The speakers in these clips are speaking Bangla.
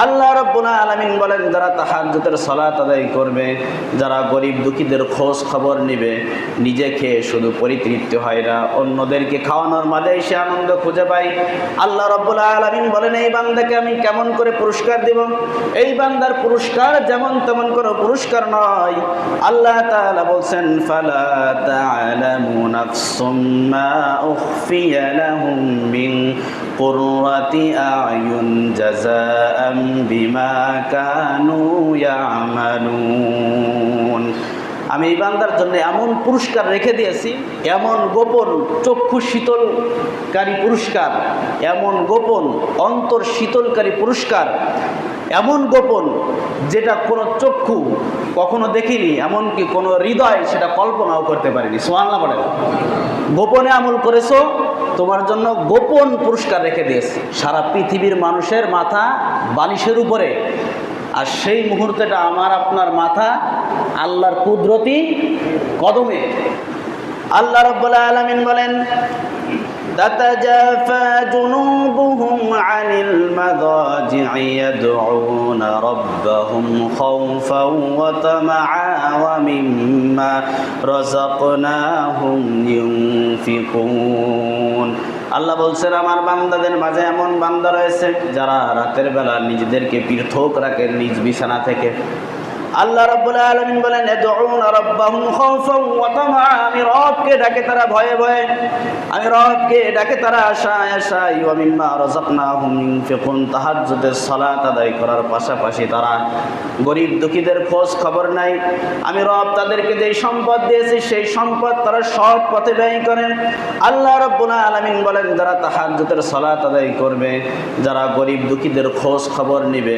আল্লাহ রাব্বুল আলামিন বলেন, যারা তাহাজ্জুদের সালাত আদায় করবে, যারা গরিব দুঃখীদের খোঁজ খবর নেবে, নিজে খেয়ে শুধু পরিতৃপ্তি হয় না, অন্যদেরকে খাওয়ানোর মাঝে সে আনন্দ খুঁজে পায়। আল্লাহ রাব্বুল আলামিন বলেন, এই বান্দাকে আমি কেমন করে পুরস্কার দেব? এই বান্দার পুরস্কার যেমন তেমন করে পুরস্কার নয়। আল্লাহ তাআলা বলছেন, ফালা তা'লামু নাফসুম মা উখফিয়া লাহুম মিন কুররাতি আ'য়ুন জাযাআম বিমা কানু ইয়া'মালুন। আমি এই বান্দার জন্য এমন পুরস্কার রেখে দিয়েছি, এমন গোপন চক্ষু শীতলকারী পুরস্কার, এমন গোপন অন্তর শীতলকারী পুরস্কার, এমন গোপন যেটা কোনো চক্ষু কখনো দেখিনি, এমনকি কোনো হৃদয় সেটা কল্পনাও করতে পারেনি। সুবহানাল্লাহ বলেন। গোপনে আমল করেছো, তোমার জন্য গোপন পুরস্কার রেখে দিয়েছে। সারা পৃথিবীর মানুষের মাথা বালিশের উপরে, আর সেই মুহূর্তেটা আমার আপনার মাথা আল্লাহর কুদরতি কদমে। আল্লাহ রাব্বুল আলামিন বলেন, তাতাজাফা জুনুবুহুম আনিল মাদাজি'i ইয়াদউনা রাব্বাহুম খাওফান ওয়া তামাআ ওয়া মিম্মা রাযাকনাহুম ইউনফিকুন। আল্লাহ বলছেন, আমার বান্দাদের মাঝে এমন বান্দা রয়েছে যারা রাতের বেলা নিজেদেরকে পৃথক রাখে নিজ বিছানা থেকে। আল্লাহ রাব্বুল আলামিন বলেন, ইয়াদউনা রাব্বাহুম খাওফান ওয়া তামাআ, আমি রবকে ডাকে তারা ভয়ে ভয়ে, আমি রবকে ডাকে তারা আশায় আশায়, ওয়া মিম্মা রাযাকনাহুম ইউনফিকুন, তাহাজ্জুদের সালাত আদায় করার পাশাপাশি তারা গরিব দুঃখীদের খোঁজ খবর নাই। আমি রব তাদেরকে যেই সম্পদ দিয়েছি সেই সম্পদ তারা সৎ পথে ব্যয় করেন। আল্লাহ রাব্বুল আলামিন বলেন, যারা তাহাজ্জুদের সালাত আদায় করবে, যারা গরিব দুঃখীদের খোঁজ খবর নেবে,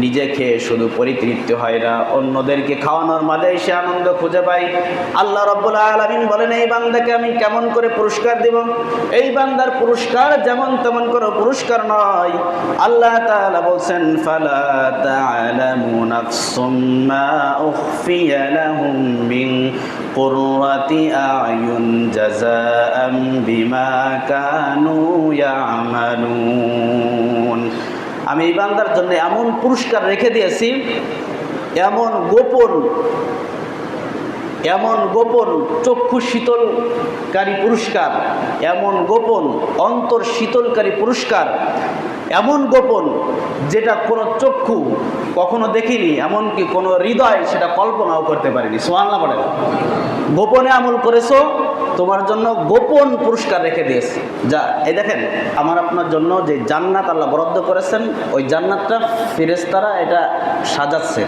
নিজে খেয়ে শুধু পরিতৃপ্তি হয় না, অন্যদেরকে খাওয়ানোর মাঝে সে আনন্দ খুঁজে পায়। আল্লাহ রাব্বুল আলামিন বলেন, এই বান্দাকে আমি কেমন করে পুরস্কার দেব? এই বান্দার পুরস্কার যেমন তেমন করে পুরস্কার নয়। আল্লাহ তাআলা বলছেন, ফালা তা'লামু নাফসুম মা উখফিয়া লাহুম মিন কুররাতি আ'য়ুন জাযাআম বিমা কানু ইয়া'মালুন। আমি এই বান্দার জন্য এমন পুরস্কার রেখে দিয়েছি, এমন গোপন চক্ষু শীতলকারী পুরস্কার, এমন গোপন অন্তর শীতলকারী পুরস্কার, এমন গোপন যেটা কোনো চক্ষু কখনো দেখিনি, এমনকি কোনো হৃদয় সেটা কল্পনাও করতে পারেনি। সুবহানাল্লাহ বলেন। গোপনে আমল করেছো, তোমার জন্য গোপন পুরস্কার রেখে দিয়েছে। যা এই দেখেন, আমার আপনার জন্য যে জান্নাত আল্লাহ বরাদ্দ করেছেন, ওই জান্নাতটা ফেরেশতারা এটা সাজাচ্ছে।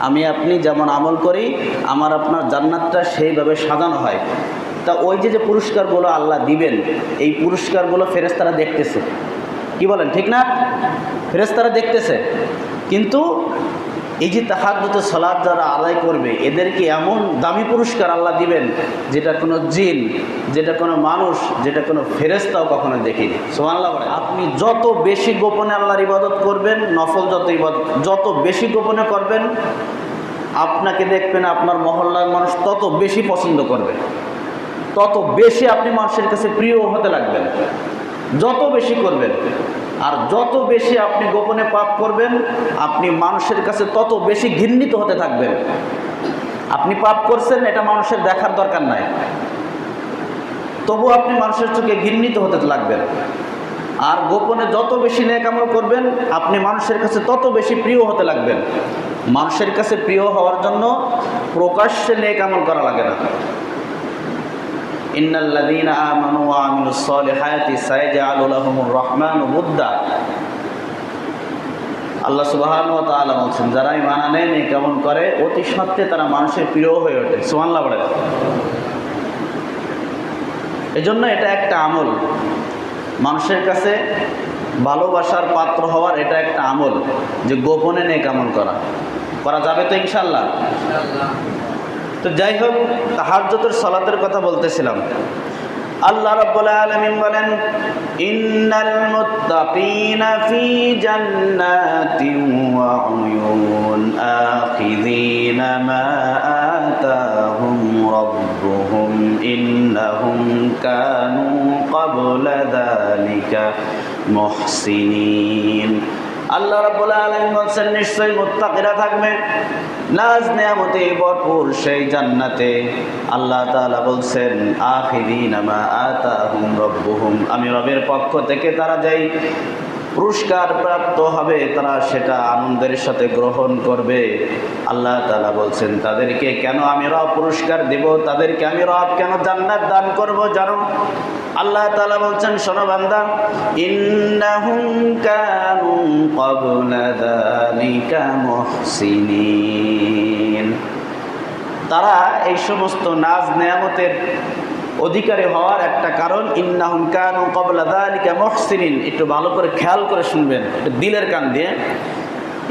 আমি আপনি যেমন আমল করি, আমার আপনার জান্নাতটা সেইভাবে সাজানো হয়। তা ওই যে পুরস্কারগুলো আল্লাহ দিবেন, এই পুরস্কারগুলো ফেরেশতারা দেখতেছে। কি বলেন, ঠিক না? ফেরেশতারা দেখতেছে, কিন্তু এই যে তাহাজ্জুদের সালাত যারা আদায় করবে, এদেরকে এমন দামি পুরস্কার আল্লাহ দিবেন যেটা কোনো জিন, যেটা কোনো মানুষ, যেটা কোনো ফেরেশতাও কখনো দেখেনি। সুবহানাল্লাহ বলেন। আপনি যত বেশি গোপনে আল্লাহর ইবাদত করবেন, নফল যত বেশি গোপনে করবেন, আপনাকে দেখবেন আপনার মহল্লার মানুষ তত বেশি পছন্দ করবে, তত বেশি আপনি মানুষের কাছে প্রিয় হতে লাগবেন। যত বেশি করবেন, আর যত বেশি আপনি গোপনে পাপ করবেন, আপনি মানুষের কাছে তত বেশি ঘৃণিত হতে থাকবেন। আপনি পাপ করছেন, এটা মানুষের দেখার দরকার নাই, তবু আপনি মানুষের চোখে ঘৃণিত হতে লাগবেন। আর গোপনে যত বেশি নেক আমল করবেন, আপনি মানুষের কাছে তত বেশি প্রিয় হতে লাগবেন। মানুষের কাছে প্রিয় হওয়ার জন্য প্রকাশ্যে নেক আমল করা লাগে না। ইন্নাল্লাযীনা আমানু ওয়া আমিলুস সালিহাতি সায়াজআলু লাহুমুর রাহমানু বুদ্দা। আল্লাহ সুবহানাহু ওয়া তাআলা বলেন, যারা ঈমান আনে, নেক আমল করে, অতি সত্ত্বে তারা মানুষের প্রিয় হয়ে ওঠে। সুবহানাল্লাহ বলেন। এজন্য এটা একটা আমল, মানুষের কাছে ভালোবাসার পাত্র হওয়ার এটা একটা আমল, যে গোপনে নেক আমল করা যাবে তো ইনশাআল্লাহ। তো যাই হোক, তাহাজ্জুদের সালাতের কথা বলতেছিলাম। আল্লাহ রাব্বুল আলামিন বলেন, ইন্নাল মুত্তাকিনা ফি জান্নাতিন ওয়া উয়ুন আখিযিনা মা আতাহুম রাব্বুহুম ইন্নাহুম কানু ক্বাবলা যালিকা মুহসিনিন। আল্লাহ রাব্বুল আলামিন বলছেন নিশ্চয়ই মুত্তাকিরা থাকবে নাজ নেয়ামতে ভরপুর সেই জান্নাতে। আল্লাহ তাআলা বলছেন আখিরিনা মা আতাহুম রাব্বুহুম, আমি রবের পক্ষ থেকে তারা যেই পুরস্কার প্রাপ্ত হবে তারা সেটা আনন্দের সাথে গ্রহণ করবে। আল্লাহ তাআলা বলছেন তাদেরকে কেন আমি রব পুরস্কার দেব, তাদেরকে আমি রব কেন জান্নাত দান করব জানো? আল্লাহ তাআলা বলছেন শোনো বান্দা, ইন্নাহুম কানু ক্বাবলা যালিকা মুহসিনিন, তারা এই সমস্ত নাজ নেয়ামতের অধিকারী হওয়ার একটা কারণ ইন্নাহুম কানু ক্বাবলা যালিকা মুহসিনিন। একটু ভালো করে খেয়াল করে শুনবেন, একটু দিলের কান দিয়ে।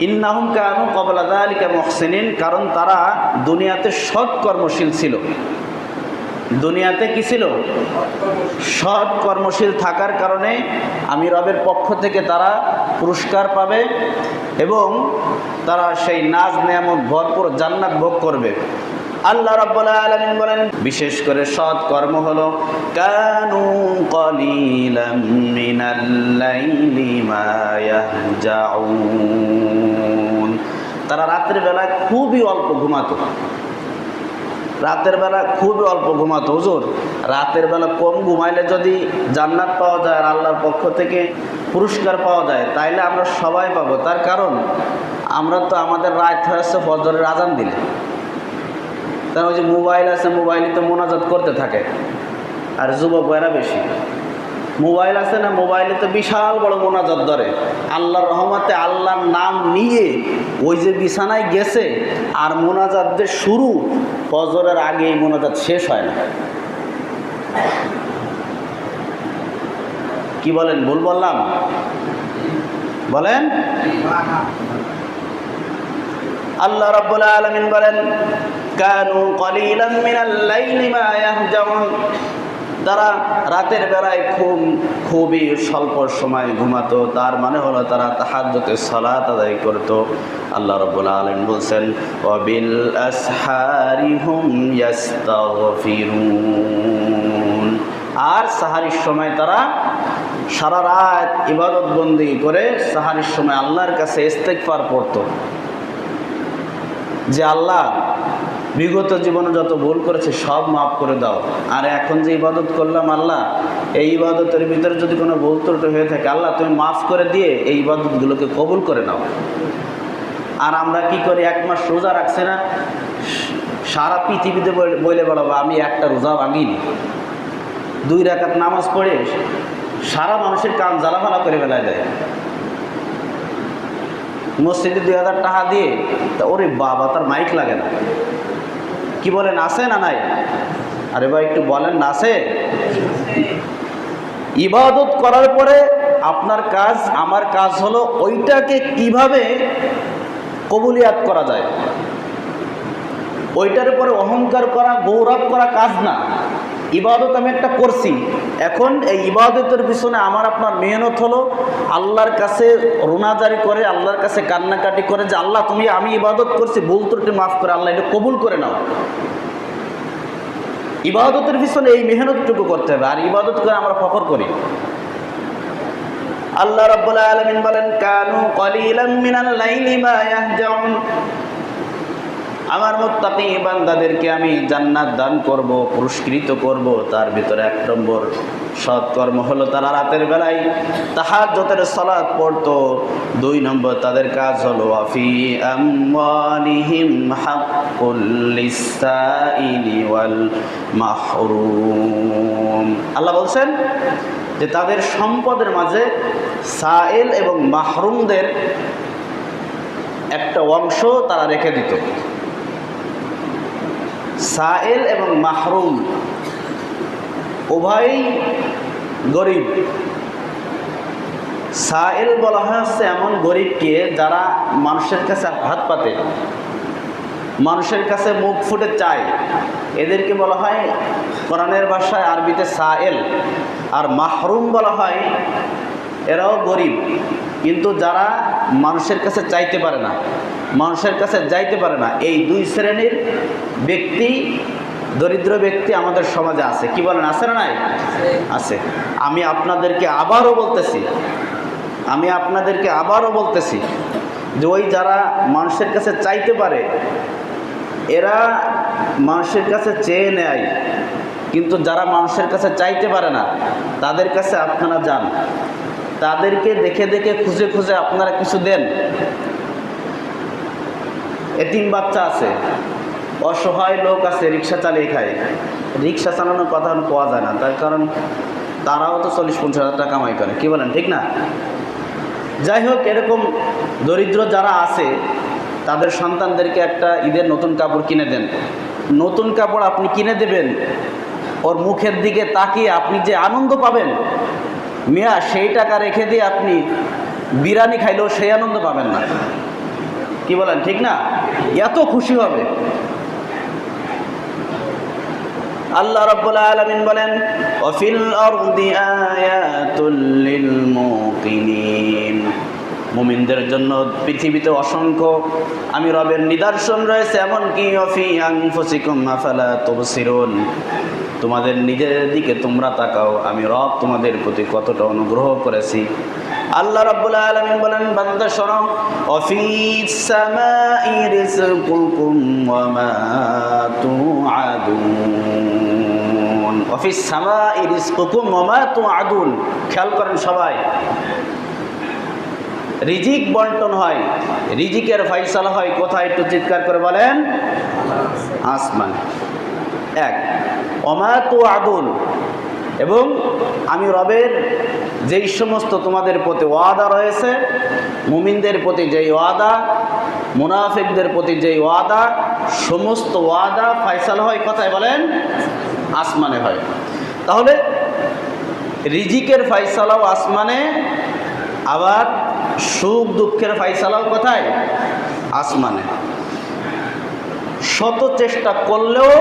ইন্নাহুম কানু ক্বাবলা যালিকা মুহসিনিন, কারণ তারা দুনিয়াতে সৎ কর্মশীল ছিল। দুনিয়াতে কি ছিল? সৎ কর্মশীল থাকার কারণে আমি রবের পক্ষ থেকে তারা পুরস্কার পাবে এবং তারা সেই নাজ নেয়ামত ভরপুর জান্নাত ভোগ করবে। আল্লাহ রাব্বুল আলামিন বলেন বিশেষ করে সৎ কর্ম হলো কানু কলিলাম মিনাল লাইলি মা ইয়াহজাউন, তারা রাতের বেলায় খুবই অল্প ঘুমাতো। রাতের বেলা খুবই অল্প ঘুমাতো। হুজুর রাতের বেলা কম ঘুমাইলে যদি জান্নাত পাওয়া যায় আর আল্লাহর পক্ষ থেকে পুরস্কার পাওয়া যায় তাইলে আমরা সবাই পাবো। তার কারণ আমরা তো আমাদের রাত হয়েছে ফজরের আজান দিলে, তার ওই যে মোবাইল আছে, মোবাইলে তো মোনাজাত করতে থাকে। আর যুবক ভাইরা বেশি মোবাইল আছে না, মোবাইলে তো বিশাল বড় মোনাজাত ধরে। আল্লাহর রহমতে আল্লাহর নাম নিয়ে ওই যে বিছানায় গেছে আর মোনাজাত যে শুরু, ফজরের আগে এই মোনাজাত শেষ হয় না। কি বলেন, ভুল বললাম? বলেন। আল্লাহ রাব্বুল আলামিন বলেন কানু কলিলাম মিনাল লাইলি মা ইয়াহজাউন, তারা রাতের বেলায় খুবই স্বল্প সময় ঘুমাতো। তার মানে হলো তারা তাহাজ্জুদের সালাত আদায় করত। আল্লাহ রাব্বুল আলামিন বলছেন ওয়াবিল আসহারি হুম ইস্তাগফিরুন, আর সাহারির সময় তারা সারা রাত ইবাদত বন্দেগী করে সাহারির সময় আল্লাহর কাছে ইস্তিগফার পড়তো যে আল্লাহ বিগত জীবনে যত ভুল করেছে সব মাফ করে দাও, আর এখন যে ইবাদত করলাম আল্লাহ এই ইবাদতের ভিতরে যদি কোনো ভুল ত্রুটি হয়ে থাকে আল্লাহ তুমি মাফ করে দিয়ে এই ইবাদতগুলোকে কবুল করে নাও। আর আমরা কি করি, এক মাস রোজা রাখছে না, সারা পৃথিবীতে বলে বেড়াবো আমি একটা রোজা ভাঙিনি। 2 রাকাত নামাজ পড়ে সারা মানুষের কান জ্বালাফালা করে ফেলা যায়। মসজিদে 2000 টাকা দিয়ে তা ওরে বাবা তার মাইক লাগে না। কি বলেন, আছে না নাই? আরে ভাই একটু বলেন না আছে? ইবাদত করার পরে আপনার কাজ আমার কাজ হলো ওইটাকে কিভাবে কবুলিয়াত করা যায়। ওইটার উপরে অহংকার করা গৌরব করা কাজ না। ইবাদত আমি একটা করছি, এখন এই ইবাদতের পিছনে আমার আপনার মেহনত হলো আল্লাহর কাছে রোনাজারি করে, আল্লাহর কাছে কান্নাকাটি করে যে আল্লাহ তুমি আমি ইবাদত করছি, ভুল ত্রুটি মাফ করে আল্লাহ এটা কবুল করে নাও। ইবাদতের পিছনে এই মেহনতটুকু করতে হবে। আর ইবাদত করে আমরা ফখর করি। আল্লাহ রাব্বুল আলামিন বলেন কানু কলিলাম মিনাল লাইলি মা ইয়াহজাউন, আমার মুত্তাকি বান্দাদেরকে আমি জান্নাত দান করব, পুরস্কৃত করব। তার ভিতরে 1 নম্বর সৎকর্ম হলো তারা রাতের বেলায় তাহাজ্জুদের সালাত পড়তো। 2 নম্বর তাদের কাজ হলো ওয়াফি আমওয়ালিহিম হাক্কুল লিসাইলি ওয়াল মাহরুম। আল্লাহ বলছেন যে তাদের সম্পদের মাঝে সাইল এবং মাহরুমদের একটা অংশ তারা রেখে দিত। সাইল এবং মাহরুম উভয়ই গরিব। সাইল বলা হচ্ছে এমন গরিবকে যারা মানুষের কাছে হাত পাতে, মানুষের কাছে মুখ ফুটে চায়, এদেরকে বলা হয় কোরআনের ভাষায় আরবিতে সাইল। আর মাহরুম বলা হয় এরাও গরিব কিন্তু যারা মানুষের কাছে চাইতে পারে না, মানুষের কাছে যাইতে পারে না। এই 2 শ্রেণীর ব্যক্তি, দরিদ্র ব্যক্তি আমাদের সমাজে আছে। কি বলেন, আছে না নাই? আছে। আমি আপনাদেরকে আবারও বলতেছি, আমি আপনাদেরকে আবারও বলতেছি যে ওই যারা মানুষের কাছে চাইতে পারে এরা মানুষের কাছে চেয়ে নেয়, কিন্তু যারা মানুষের কাছে চাইতে পারে না তাদের কাছে আপনারা যান, তাদেরকে দেখে দেখে খুঁজে খুঁজে আপনারা কিছু দেন। এতিম বাচ্চা আছে, অসহায় লোক আছে, রিক্সা চালিয়ে খায়। রিক্সা চালানোর কথা পাওয়া যায় না, তার কারণ তারাও তো 40-50 হাজার টাকা কামাই করে, কি বলেন, ঠিক না? যাই হোক, এরকম দরিদ্র যারা আছে তাদের সন্তানদেরকে একটা ঈদের নতুন কাপড় কিনে দেন। নতুন কাপড় আপনি কিনে দেবেন, ওর মুখের দিকে তাকিয়ে আপনি যে আনন্দ পাবেন মিয়া, সেই টাকা রেখে দিয়ে আপনি বিরিয়ানি খাইলেও সেই আনন্দ পাবেন না, কি বলেন, ঠিক না? এত খুশি হবে। আল্লাহ রাব্বুল আলামিন বলেন, ওয়াফিল আরদি আয়াতুল লিল মুকিনিন, মুমিনদের জন্য পৃথিবীতে অসংখ্য আমি রবের নিদর্শন রয়েছে, এমনকি ওয়াফি আনফুসিকুম আফালা তুবসিরুন, তোমাদের নিজের দিকে তোমরা তাকাও, আমি রব তোমাদের প্রতি কতটা অনুগ্রহ করেছি। আল্লাহ রাব্বুল আলামিন বলেন, বান্দা শোনো, ওয়াফিস সামাই রিজকুকুম ওয়া মা তুআদুন, ওয়াফিস সামাই রিজকুকুম ওয়া মা তুআদুন। খেয়াল করেন সবাই, রিজিক বন্টন হয়, রিজিকের ফয়সালা হয় কোথায়? একটু চিৎকার করে বলেন, আসমান। এক, ওয়া মা তুআদুন, এবং আমি রবের যেই সমস্ত তোমাদের প্রতি ওয়াদা রয়েছে, মুমিনদের প্রতি যেই ওয়াদা, মুনাফিকদের প্রতি যেই ওয়াদা, সমস্ত ওয়াদা ফয়সালা হয় কোথায় বলেন? আসমানে হয়। তাহলে রিজিকের ফয়সালাও আসমানে, আবার সুখ দুঃখের ফয়সালাও কোথায়? আসমানে। শত চেষ্টা করলেও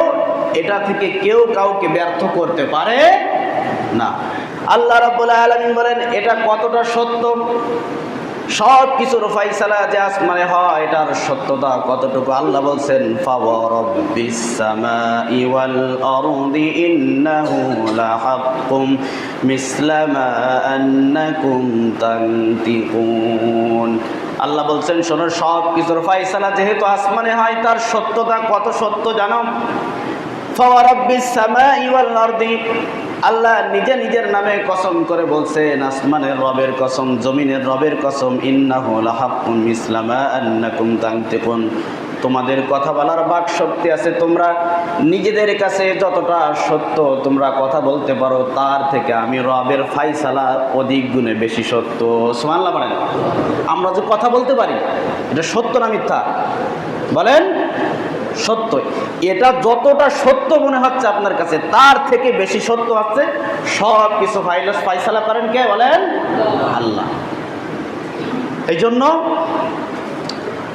এটা থেকে কেউ কাউকে ব্যর্থ করতে পারে না। আল্লাহ রাব্বুল আলামিন বলেন, এটা কতটা সত্য, সব কিছুর ফয়সালা যে আসমানে হয় এটার সত্যতা কতটুকু আল্লাহ বলছেন, ফাওয়ারাব্বিস সামাই ওয়াল আরদি ইন্নাহু লাহাক্কুম মিসলা মা আন্নাকুম তানতিকুন। আল্লাহ বলছেন, শোনো, সব কিছুর ফয়সালা যেহেতু আসমানে হয় তার সত্যতা কত সত্য জানো? ফাওয়ারাব্বিস সামাই ওয়াল আরদি, আল্লাহ নিজে নিজের নামে কসম করে বলছেন, আসমানের রবের কসম, জমিনের রবের কসম, ইন্নাহু লাহাক্কুম মিসলা মা আন্নাকুম তানতিকুন, তোমাদের কথা বলার বাক শক্তি আছে, তোমরা নিজেদের কাছে যতটা সত্য তোমরা কথা বলতে পারো তার থেকে আমি রবের ফয়সালা অধিক গুণে বেশি সত্য। সুবহানাল্লাহ বলেন। আমরা যে কথা বলতে পারি এটা সত্য না মিথ্যা বলেন? সত্য। এটা যতটা সত্য মনে হচ্ছে আপনার কাছে তার থেকে বেশি সত্য হচ্ছে সব কিছু ফয়সালা করেন কে বলেন? আল্লাহ। এই জন্য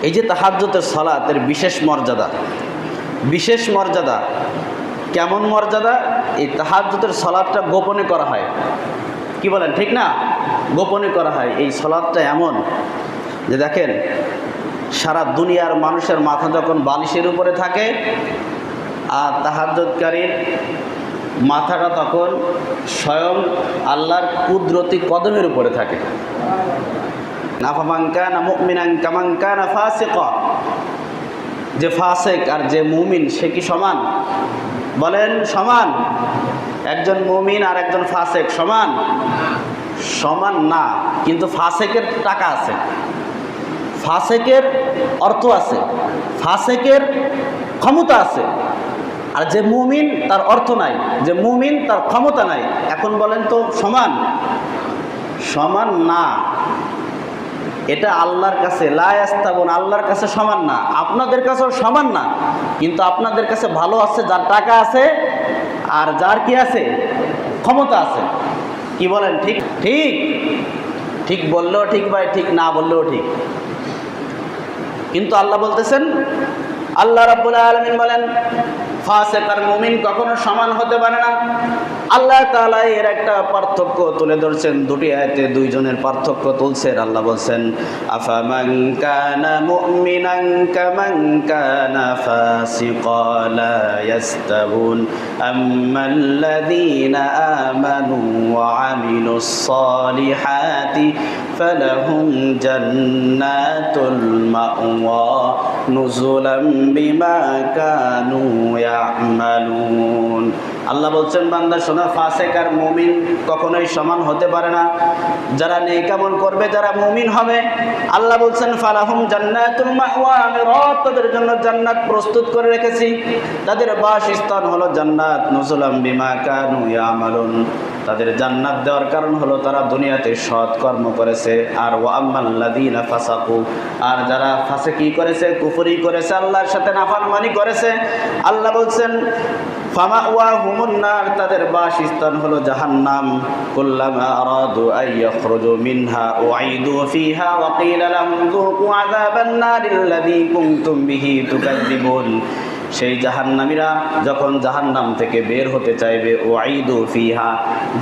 এই যে তাহাজ্জুদের সালাতের বিশেষ মর্যাদা, বিশেষ মর্যাদা কেমন মর্যাদা? এই তাহাজ্জুদের সালাতটা গোপনে করা হয়, কি বলেন, ঠিক না? গোপনে করা হয়। এই সালাতটা এমন যে দেখেন, সারা দুনিয়ার মানুষের মাথা যখন বালিশের উপরে থাকে আর তাহাজ্জুদকারীর মাথাটা তখন স্বয়ং আল্লাহর কুদরতি কদমের উপরে থাকে। আফামান কানা মুমিনান কামান কানা ফাসিকা, যে ফাসিক আর যে মুমিন সে কি সমান? বলেন সমান? একজন মুমিন আর একজন ফাসিক সমান? সমান না, কিন্তু ফাসিকের টাকা আছে, ফাসিকের অর্থ আছে, ফাসিকের ক্ষমতা আছে, আর যে মুমিন তার অর্থ নাই, যে মুমিন তার ক্ষমতা নাই। এখন বলেন তো সমান? সমান না। এটা আল্লাহর কাছে লা ইয়াস্তাবুন, আল্লাহর কাছে সমান না, আপনাদের কাছেও সমান না, কিন্তু আপনাদের কাছে ভালো আছে যার টাকা আছে আর যার কি আছে? ক্ষমতা আছে। কি বলেন? ঠিক ঠিক ঠিক বললেও ঠিক ভাই, ঠিক না বললেও ঠিক। কিন্তু আল্লাহ বলতেছেন, আল্লাহ রাব্বুল আলামিন বলেন, ফাসিক আর মুমিন কখনো সমান হতে পারে না। আল্লাহ তাআলা এর একটা পার্থক্য তুলে ধরছেন, দুটি আয়াতে দুইজনের পার্থক্য তুলছেন। আল্লাহ বলছেন আফামান কানা মুমিনান কামান কানা ফাসিকা লা ইয়াস্তাবুন আম্মাল্লাযীনা আমানু ওয়া আমিলুস সালিহাতি ফালাহুম জান্নাতুল মাওয়া নুজুলাম বিমা কানু ইয়ামালুন। আল্লাহ বলছেন বান্দা শোনো, ফাসিক আর মুমিন কখনোই সমান হতে পারে না। যারা নেক আমল করবে, যারা মুমিন হবে, আল্লাহ বলছেন ফালাহুম জান্নাতুল মাওয়া, আমি রব তাদের জন্য জান্নাত প্রস্তুত করে রেখেছি, তাদের বাসস্থান হলো জান্নাত। নুজুলাম বিমা কানু ইয়ামালুন, তাদের জান্নাত দেওয়ার কারণ হলো তারা দুনিয়াতে সৎ কর্ম করেছে। আর ওয়া আম্মাল্লাযীনা ফাসাকু, আর যারা ফাসিকি করেছে, কুফরি করেছে, আল্লাহর সাথে নাফরমানি করেছে, আল্লাহ বলছেন ফামাওয়াহুমুন নার, তাদের বাসস্থান হলো জাহান্নাম। কুল্লামা আরাদু আইয়াখরুজু মিনহা উঈদু ফিহা ওয়া ক্বিলা লাহুম যুকু আযাবান নারিল্লাযী কুনতুম বিহি তুকাযযিবুন। সেই জাহান্নামীরা যখন জাহান্নাম থেকে বের হতে চাইবে, উঈদু ফিহা,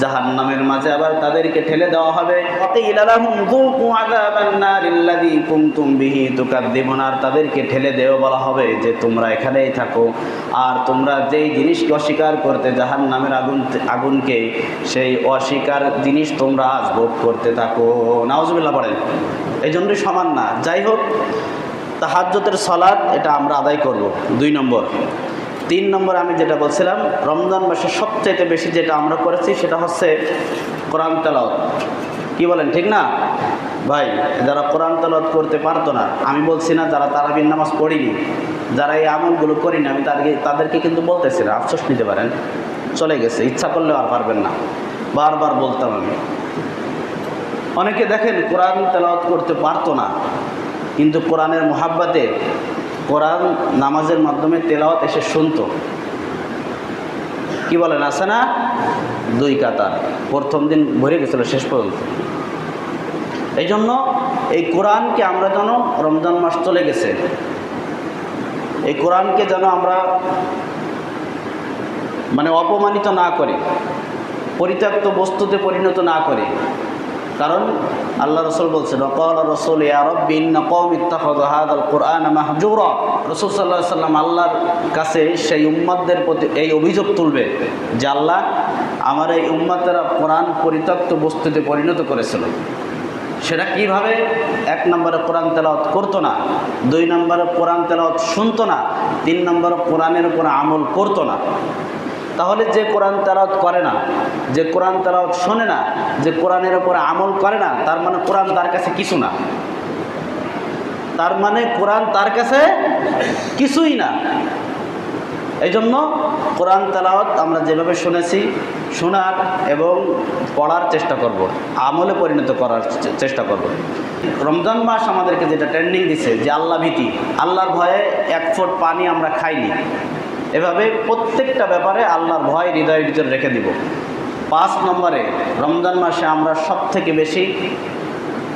জাহান্নামের মাঝে আবার তাদেরকে ঠেলে দেওয়া হবে। ওয়া ক্বিলা লাহুম যুকু আযাবান নারিল্লাযী কুনতুম বিহি তুকাযযিবুন, আর তাদেরকে ঠেলে দেওয়া বলা হবে যে তোমরা এখানেই থাকো, আর তোমরা যেই জিনিসকে অস্বীকার করতে জাহান্নামের আগুনকে, সেই অস্বীকার জিনিস তোমরা আজ ভোগ করতে থাকো। নাউজুবিল্লাহ পড়েন। এই জন্যই সমান না। যাই হোক, তাহাজ্জুদের সালাত এটা আমরা আদায় করব, 2 নম্বর। 3 নম্বর আমি যেটা বলছিলাম, রমজান মাসে সবচেয়ে বেশি যেটা আমরা করেছি সেটা হচ্ছে কোরআন তেলাওয়াত। কি বলেন, ঠিক না ভাই? যারা কোরআন তেলাওয়াত করতে পারতো না, আমি বলছি না যারা তারাবির নামাজ পড়িনি, যারা এই আমলগুলো করিনি, আমি তাদেরকে কিন্তু বলতেছি না, আফসোস নিতে পারেন, চলে গেছে, ইচ্ছা করলেও আর পারবেন না, বারবার বলতাম আমি। অনেকে দেখেন কোরআন তেলাওয়াত করতে পারতো না, কিন্তু কোরআনের মোহাব্বতে কোরআন নামাজের মাধ্যমে তেলাওয়াত এসে শুনতো। কি বলেন, আছে না? 2 কাতার প্রথম দিন ভরে গেছিল শেষ পর্যন্ত। এই জন্য এই কোরআনকে আমরা যেন, রমজান মাস চলে গেছে, এই কোরআনকে যেন আমরা অপমানিত না করি, পরিত্যক্ত বস্তুতে পরিণত না করি। কারণ আল্লাহ রসুল বলছেন ওয়াকালা রাসূল ইয়া রাব্বি ইন্না কওমি ইত্তাখাযু হাযাল কুরআনা মাহজুরা। রাসূল সাল্লাল্লাহু আলাইহি সাল্লাম আল্লাহর কাছে সেই উম্মতদের প্রতি এই অভিযোগ তুলবে যে আল্লাহ, আমার এই উম্মতেরা কোরআন পরিত্যক্ত বস্তুতে পরিণত করেছিল। সেটা কিভাবে? 1 নম্বরে কোরআন তেলাওয়াত করতো না, 2 নম্বরে কোরআন তেলাওয়াত শুনতো না, 3 নম্বরে কোরআনের উপর আমল করতো না। তাহলে যে কোরআন তেলাওয়াত করে না, যে কোরআন তেলাওয়াত শোনে না, যে কোরআনের উপর আমল করে না, তার মানে কোরআন তার কাছে কিছু না। তার মানে কোরআন তার কাছে কিছুই না। এই জন্য কোরআন তেলাওয়াত আমরা যেভাবে শুনেছি, শোনার এবং পড়ার চেষ্টা করব, আমলে পরিণত করার চেষ্টা করব। রমজান মাস আমাদেরকে যেটা ট্রেনিং দিছে যে আল্লাহ ভীতি, আল্লাহর ভয়ে 1 ফোঁটা পানি আমরা খাইনি। এভাবে প্রত্যেকটা ব্যাপারে আল্লাহর ভয় হৃদয়ের ভিতরে রেখে দিব। 5 নম্বরে রমজান মাসে আমরা সবথেকে বেশি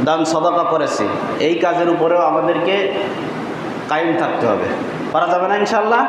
দান সদাকা করেছি। এই কাজের উপরেও আমাদেরকে কায়েম থাকতে হবে। পারা যাবে না ইনশাআল্লাহ?